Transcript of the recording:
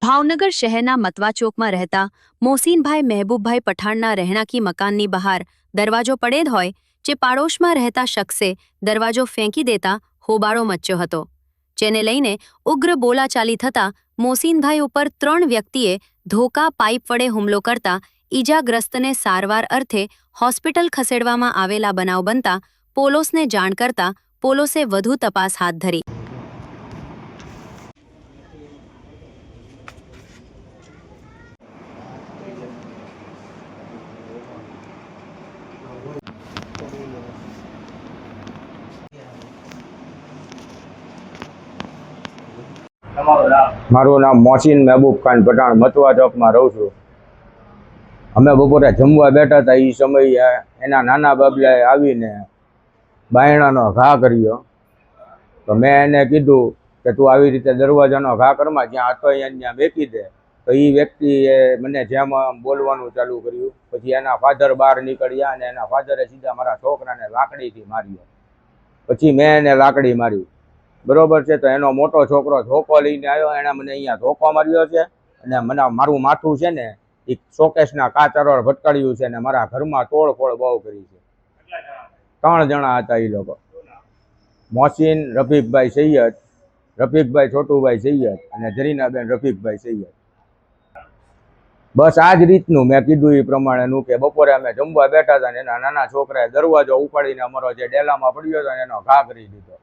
ભાવનગર શહેરના મતવા ચોકમાં રહેતા મોસીનભાઈ મહેબૂબભાઈ પઠાણના રહેણાંકી મકાનની બહાર દરવાજો પડેલ હોય જે પાડોશમાં રહેતા શખ્સે દરવાજો ફેંકી દેતા હોબાળો મચ્યો હતો, જેને લઈને ઉગ્ર બોલાચાલી થતા મોસીનભાઈ ઉપર 3 વ્યક્તિએ ધોકા પાઇપ વડે હુમલો કરતા ઈજાગ્રસ્તને સારવાર અર્થે હોસ્પિટલ ખસેડવામાં આવેલા બનાવ બનતા પોલીસને જાણ કરતા પોલીસે વધુ તપાસ હાથ ધરી। મારું નામ મોસીન મહેબૂબ ખાન પઠાણ, મતવા ચોકમાં રહું છું। અમે બપોરે જમવા બેઠા હતા, એ સમયે એના નાના બાબલાએ આવીને બાયણાનો ઘા કર્યો। તો મેં એને કીધું કે તું આવી રીતે દરવાજાનો ઘા કરમાં, જ્યાં હતો અહીંયા મેકી દે। તો એ વ્યક્તિએ મને જેમ બોલવાનું ચાલુ કર્યું। પછી એના ફાધર બહાર નીકળ્યા અને એના ફાધરે સીધા મારા છોકરાને લાકડીથી માર્યો। પછી મેં એને લાકડી મારી, બરોબર છે। તો એનો મોટો છોકરો ધોકો લઈને આવ્યો, એણે મને અહીંયા ધોકો માર્યો છે અને મારું માથું છે ને એ શોકેશના કાચ અરળ ભટકાડ્યું છે અને મારા ઘરમાં તોડફોડ બહુ કરી છે। 3 જણા હતા એ લોકો, મોસીન રફીકભાઈ સૈયદ, રફીકભાઈ છોટુભાઈ સૈયદ અને જરીનાબેન રફીકભાઈ સૈયદ। બસ આ જ રીતનું મેં કીધું એ પ્રમાણેનું કે બપોરે અમે જમવા બેઠા હતા ને એના નાના છોકરાએ દરવાજો ઉપાડીને અમારો જે ડેલામાં પડ્યો હતો એનો ઘા કરી દીધો।